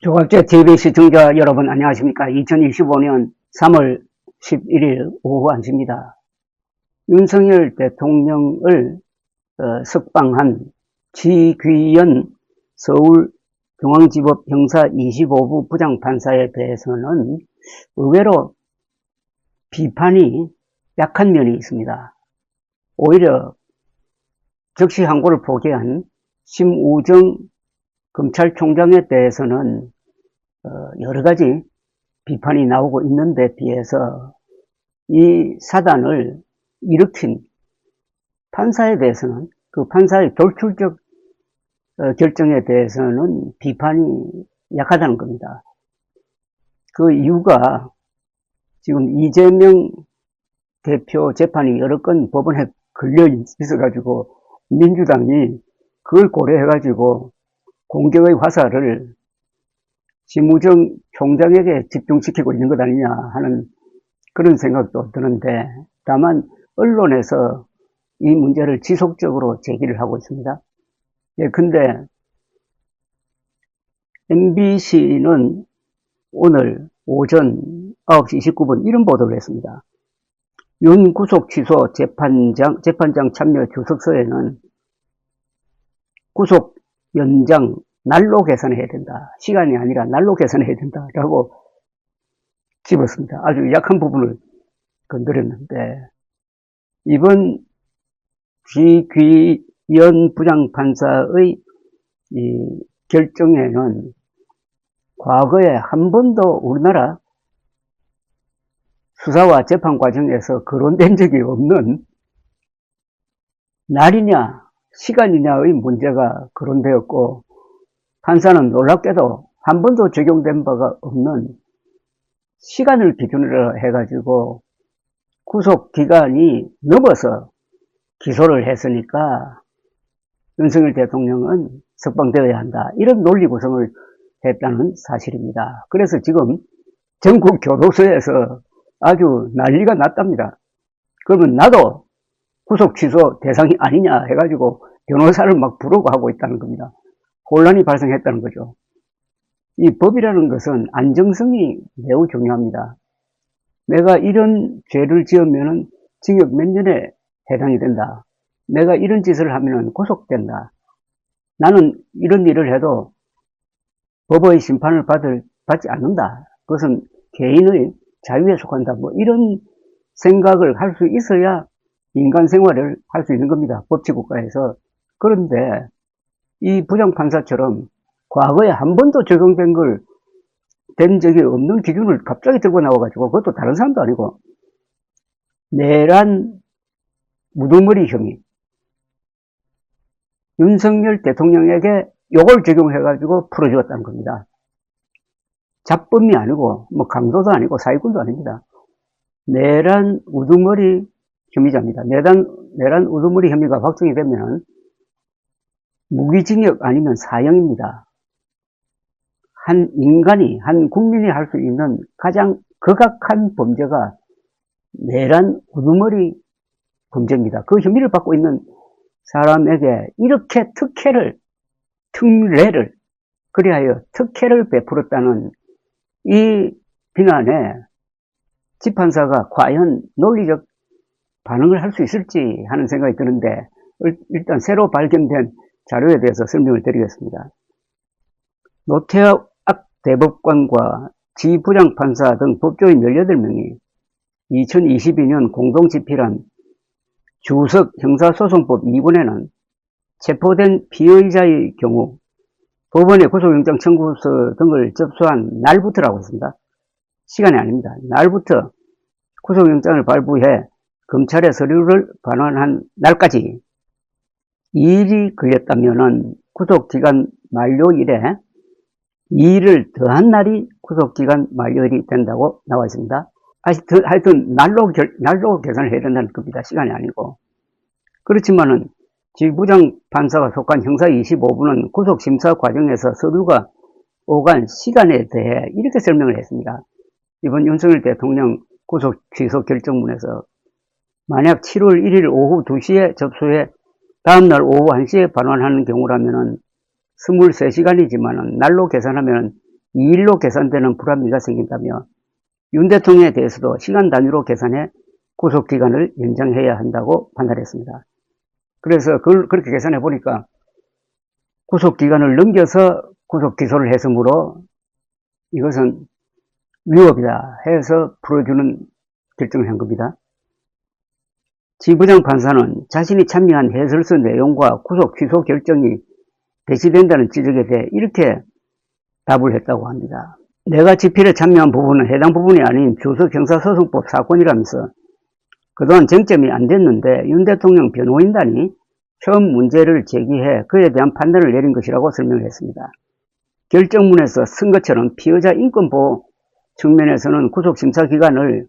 조갑제 TV 시청자 여러분 안녕하십니까. 2025년 3월 11일 오후 1시입니다. 윤석열 대통령을 석방한 지귀현 서울중앙지법 형사 25부 부장판사에 대해서는 의외로 비판이 약한 면이 있습니다. 오히려 적시항고를 포기한 심우정 검찰총장에 대해서는 여러 가지 비판이 나오고 있는데 비해서 이 사단을 일으킨 판사에 대해서는 그 판사의 돌출적 결정에 대해서는 비판이 약하다는 겁니다. 그 이유가 지금 이재명 대표 재판이 여러 건 법원에 걸려 있어가지고 민주당이 그걸 고려해가지고 공격의 화살을 심우정 총장에게 집중시키고 있는 것 아니냐 하는 그런 생각도 드는데, 다만 언론에서 이 문제를 지속적으로 제기를 하고 있습니다. 근데 MBC는 오늘 오전 9시 29분 이런 보도를 했습니다. 윤 구속 취소 재판장 참여 주석서에는 구속 연장 날로 개선해야 된다. 시간이 아니라 날로 개선해야 된다라고 집었습니다. 아주 약한 부분을 건드렸는데, 이번 지귀현 부장판사의 이 결정에는 과거에 한 번도 우리나라 수사와 재판 과정에서 거론된 적이 없는 날이냐 시간이냐의 문제가 거론되었고, 판사는 놀랍게도 한 번도 적용된 바가 없는 시간을 기준으로 해가지고 구속기간이 넘어서 기소를 했으니까 윤석열 대통령은 석방되어야 한다, 이런 논리 구성을 했다는 사실입니다. 그래서 지금 전국 교도소에서 아주 난리가 났답니다. 그러면 나도 구속 취소 대상이 아니냐 해가지고 변호사를 막 부르고 하고 있다는 겁니다. 혼란이 발생했다는 거죠. 이 법이라는 것은 안정성이 매우 중요합니다. 내가 이런 죄를 지으면 징역 몇 년에 해당이 된다. 내가 이런 짓을 하면 구속된다. 나는 이런 일을 해도 법의 심판을 받지 않는다. 그것은 개인의 자유에 속한다. 뭐 이런 생각을 할 수 있어야 인간 생활을 할 수 있는 겁니다. 법치국가에서. 그런데 이 부장판사처럼 과거에 한 번도 된 적이 없는 기준을 갑자기 들고 나와가지고, 그것도 다른 사람도 아니고 내란 우두머리 혐의, 윤석열 대통령에게 요걸 적용해가지고 풀어주었다는 겁니다. 잡범이 아니고 뭐 강도도 아니고 사기꾼도 아닙니다. 내란 우두머리 혐의자입니다. 내란 우두머리 혐의가 확정이 되면 무기징역 아니면 사형입니다. 한 인간이, 한 국민이 할 수 있는 가장 극악한 범죄가 내란 우두머리 범죄입니다. 그 혐의를 받고 있는 사람에게 이렇게 특례를, 그리하여 특혜를 베풀었다는 이 비난에 집판사가 과연 논리적 반응을 할 수 있을지 하는 생각이 드는데, 일단 새로 발견된 자료에 대해서 설명을 드리겠습니다. 노태학 대법관과 지 부장판사 등 법조인 18명이 2022년 공동집필한 주석 형사소송법 2권에는 체포된 피의자의 경우 법원의 구속영장 청구서 등을 접수한 날부터라고 했습니다. 시간이 아닙니다. 날부터 구속영장을 발부해 검찰에 서류를 반환한 날까지 2일이 걸렸다면은 구속기간 만료일에 2일을 더한 날이 구속기간 만료일이 된다고 나와 있습니다. 하여튼 날로 계산을 해야 된다는 겁니다. 시간이 아니고. 그렇지만은 지부장 판사가 속한 형사 25부는 구속심사 과정에서 서류가 오간 시간에 대해 이렇게 설명을 했습니다. 이번 윤석열 대통령 구속 취소 결정문에서 만약 7월 1일 오후 2시에 접수해 다음날 오후 1시에 반환하는 경우라면은 23시간이지만은 날로 계산하면 2일로 계산되는 불합리가 생긴다며 윤 대통령에 대해서도 시간 단위로 계산해 구속기간을 연장해야 한다고 판단했습니다. 그래서 그렇게 계산해 보니까 구속기간을 넘겨서 구속 기소를 했으므로 이것은 위법이다 해서 풀어주는 결정을 한 겁니다. 지 부장판사는 자신이 참여한 해설서 내용과 구속 취소 결정이 배치된다는 지적에 대해 이렇게 답을 했다고 합니다. 내가 집필에 참여한 부분은 해당 부분이 아닌 주석 형사소송법 사건이라면서 그동안 쟁점이 안 됐는데 윤 대통령 변호인단이 처음 문제를 제기해 그에 대한 판단을 내린 것이라고 설명을 했습니다. 결정문에서 쓴 것처럼 피의자 인권보호 측면에서는 구속심사기간을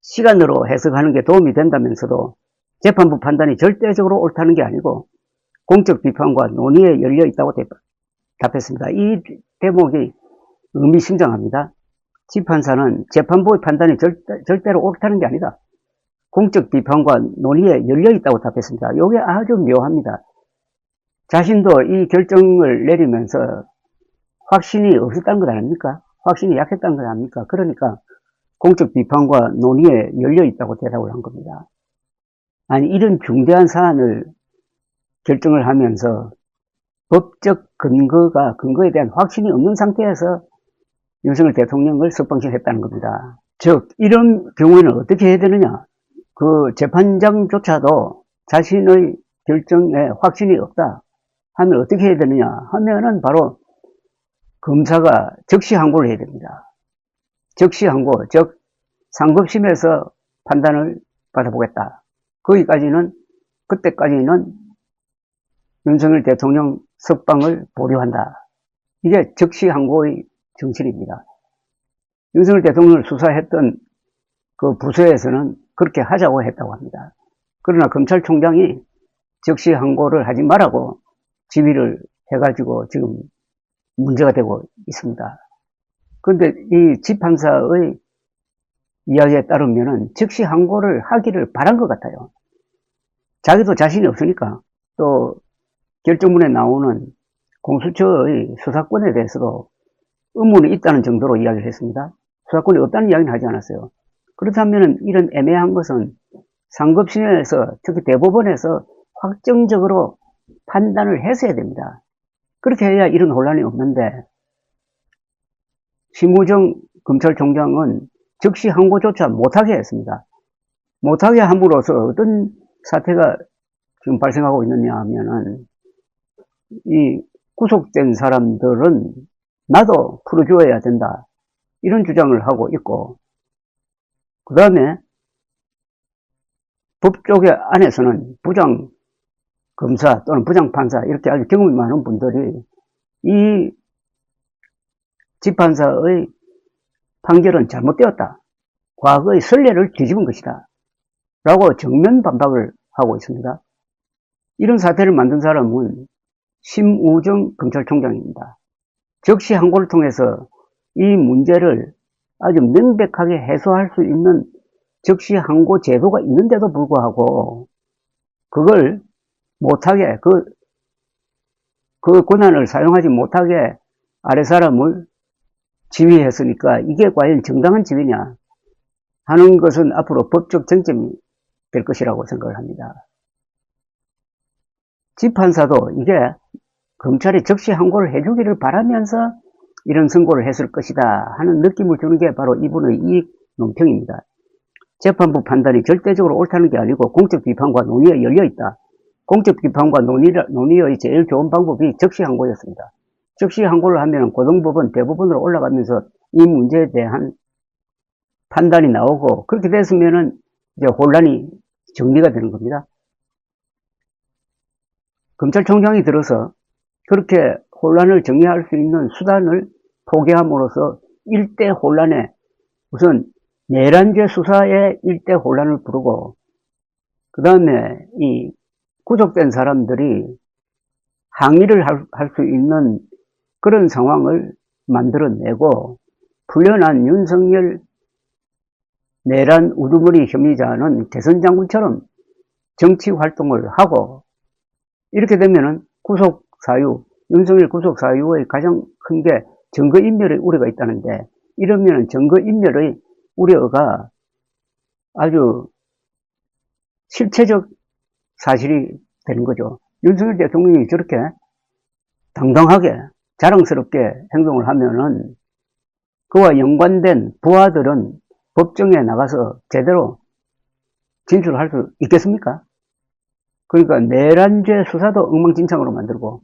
시간으로 해석하는 게 도움이 된다면서도 재판부 판단이 절대적으로 옳다는 게 아니고 공적 비판과 논의에 열려 있다고 답했습니다. 이 대목이 의미심장합니다. 지 판사는 재판부의 판단이 절대로 옳다는 게 아니다. 공적 비판과 논의에 열려 있다고 답했습니다. 이게 아주 묘합니다. 자신도 이 결정을 내리면서 확신이 없었다는 것 아닙니까? 확신이 약했다는 것 아닙니까? 그러니까 공적 비판과 논의에 열려 있다고 대답을 한 겁니다. 아니, 이런 중대한 사안을 결정을 하면서 법적 근거에 대한 확신이 없는 상태에서 윤석열 대통령을 석방시켰다는 겁니다. 즉, 이런 경우에는 어떻게 해야 되느냐? 그 재판장조차도 자신의 결정에 확신이 없다 하면 어떻게 해야 되느냐 하면은 바로 검사가 즉시 항고를 해야 됩니다. 즉시 항고, 즉 상급심에서 판단을 받아보겠다. 그때까지는 윤석열 대통령 석방을 보류한다. 이게 즉시 항고의 정신입니다. 윤석열 대통령을 수사했던 그 부서에서는 그렇게 하자고 했다고 합니다. 그러나 검찰총장이 즉시 항고를 하지 말라고 지휘를 해가지고 지금 문제가 되고 있습니다. 그런데 이 지판사의 이야기에 따르면은 즉시 항고를 하기를 바란 것 같아요. 자기도 자신이 없으니까 또 결정문에 나오는 공수처의 수사권에 대해서도 의문이 있다는 정도로 이야기를 했습니다. 수사권이 없다는 이야기는 하지 않았어요. 그렇다면 이런 애매한 것은 상급심에서 특히 대법원에서 확정적으로 판단을 했어야 됩니다. 그렇게 해야 이런 혼란이 없는데 심우정 검찰총장은 즉시 항고조차 못하게 했습니다. 못하게 함으로써 어떤 사태가 지금 발생하고 있느냐 하면은 이 구속된 사람들은 나도 풀어줘야 된다 이런 주장을 하고 있고 그 다음에 법조계 안에서는 부장검사 또는 부장판사 이렇게 아주 경험이 많은 분들이 이 지판사의 판결은 잘못되었다. 과거의 선례를 뒤집은 것이다. 라고 정면 반박을 하고 있습니다. 이런 사태를 만든 사람은 심우정 검찰총장입니다. 즉시 항고를 통해서 이 문제를 아주 명백하게 해소할 수 있는 즉시 항고 제도가 있는데도 불구하고 그걸 못하게 그 권한을 사용하지 못하게 아래 사람을 지휘했으니까 이게 과연 정당한 지휘냐 하는 것은 앞으로 법적 쟁점이 될 것이라고 생각을 합니다. 지판사도 이게 검찰이 즉시 항고를 해주기를 바라면서 이런 선고를 했을 것이다 하는 느낌을 주는 게 바로 이분의 이익 논평입니다. 재판부 판단이 절대적으로 옳다는 게 아니고 공적 비판과 논의에 열려있다. 공적 비판과 논의의 제일 좋은 방법이 즉시 항고였습니다. 즉시 항고를 하면 고등법원, 대법원으로 올라가면서 이 문제에 대한 판단이 나오고 그렇게 됐으면은 이제 혼란이 정리가 되는 겁니다. 검찰총장이 들어서 그렇게 혼란을 정리할 수 있는 수단을 포기함으로써 일대 혼란에 우선 내란죄 수사에 일대 혼란을 부르고 그 다음에 이 구속된 사람들이 항의를 할 수 있는 그런 상황을 만들어내고 풀려난 윤석열 내란 우두머리 혐의자는 대선 장군처럼 정치 활동을 하고 이렇게 되면은 구속 사유, 윤석열 구속 사유의 가장 큰 게 증거인멸의 우려가 있다는데, 이러면 증거인멸의 우려가 아주 실체적 사실이 되는 거죠. 윤석열 대통령이 저렇게 당당하게 자랑스럽게 행동을 하면은 그와 연관된 부하들은 법정에 나가서 제대로 진술할 수 있겠습니까? 그러니까 내란죄 수사도 엉망진창으로 만들고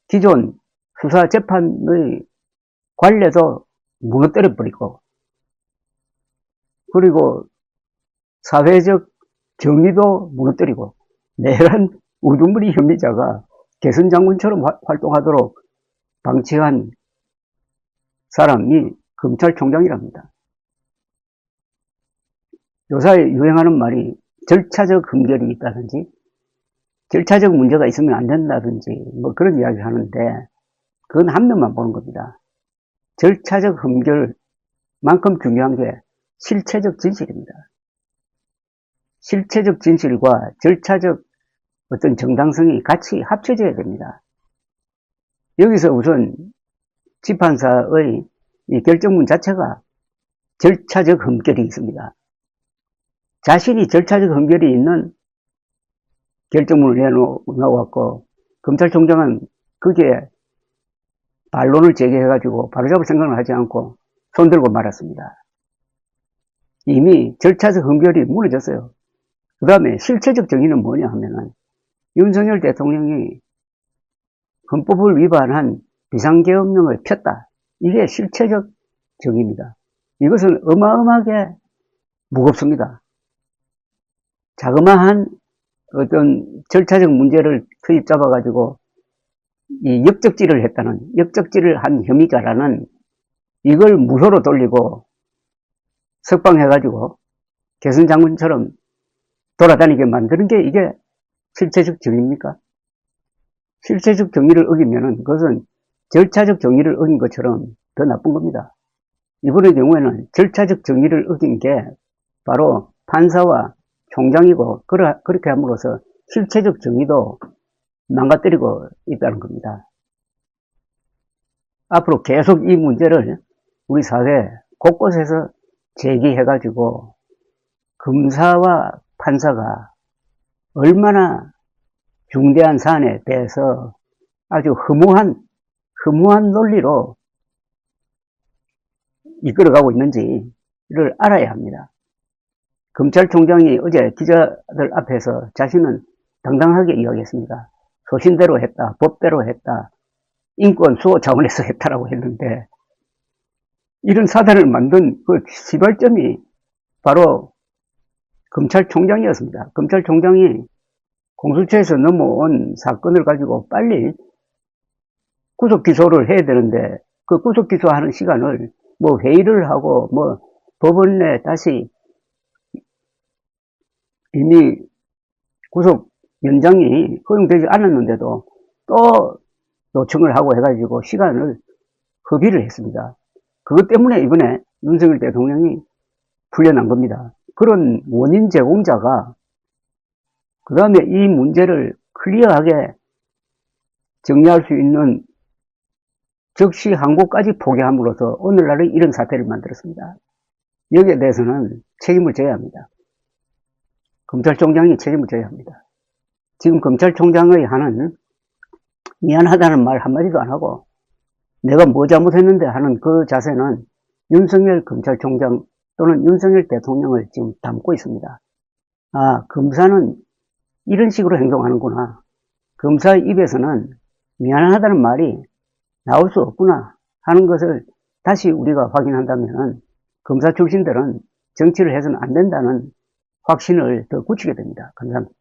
기존 수사 재판의 관례도 무너뜨려 버리고, 그리고 사회적 정의도 무너뜨리고, 내란 우두머리 혐의자가 개선 장군처럼 활동하도록 방치한 사람이 검찰총장이랍니다. 요새 유행하는 말이 절차적 흠결이 있다든지 절차적 문제가 있으면 안 된다든지 뭐 그런 이야기 하는데, 그건 한 면만 보는 겁니다. 절차적 흠결만큼 중요한 게 실체적 진실입니다. 실체적 진실과 절차적 어떤 정당성이 같이 합쳐져야 됩니다. 여기서 우선 재판사의 이 결정문 자체가 절차적 흠결이 있습니다. 자신이 절차적 흠결이 있는 결정문을 내놓았고, 검찰총장은 거기에 반론을 제기해가지고 바로잡을 생각을 하지 않고 손들고 말았습니다. 이미 절차적 흠결이 무너졌어요. 그 다음에 실체적 정의는 뭐냐 하면은, 윤석열 대통령이 헌법을 위반한 비상계엄령을 폈다. 이게 실체적 정의입니다. 이것은 어마어마하게 무겁습니다. 자그마한 어떤 절차적 문제를 투입 잡아가지고 이 역적질을 한 혐의자라는, 이걸 무효로 돌리고 석방해가지고 개선장군처럼 돌아다니게 만드는 게 이게 실체적 정의입니까? 실체적 정의를 어기면은 그것은 절차적 정의를 어긴 것처럼 더 나쁜 겁니다. 이번의 경우에는 절차적 정의를 어긴 게 바로 판사와 총장이고, 그렇게 함으로써 실체적 정의도 망가뜨리고 있다는 겁니다. 앞으로 계속 이 문제를 우리 사회 곳곳에서 제기해가지고 검사와 판사가 얼마나 중대한 사안에 대해서 아주 허무한 논리로 이끌어가고 있는지를 알아야 합니다. 검찰총장이 어제 기자들 앞에서 자신은 당당하게 이야기했습니다. 소신대로 했다, 법대로 했다, 인권 수호 차원에서 했다라고 했는데, 이런 사단을 만든 그 시발점이 바로 검찰총장이었습니다. 검찰총장이 공수처에서 넘어온 사건을 가지고 빨리 구속 기소를 해야 되는데, 그 구속 기소하는 시간을 뭐 회의를 하고 뭐 법원 내 다시 이미 구속 연장이 허용되지 않았는데도 또 요청을 하고 해가지고 시간을 허비를 했습니다. 그것 때문에 이번에 윤석열 대통령이 풀려난 겁니다. 그런 원인 제공자가 그 다음에 이 문제를 클리어하게 정리할 수 있는 적시 항고까지 포기함으로써 오늘날의 이런 사태를 만들었습니다. 여기에 대해서는 책임을 져야 합니다. 검찰총장이 책임을 져야 합니다. 지금 검찰총장의 하는 미안하다는 말 한마디도 안 하고 내가 뭐 잘못했는데 하는 그 자세는 윤석열 검찰총장 또는 윤석열 대통령을 지금 담고 있습니다. 아, 검사는 이런 식으로 행동하는구나. 검사의 입에서는 미안하다는 말이 나올 수 없구나 하는 것을 다시 우리가 확인한다면 검사 출신들은 정치를 해서는 안 된다는 확신을 더 굳히게 됩니다. 감사합니다.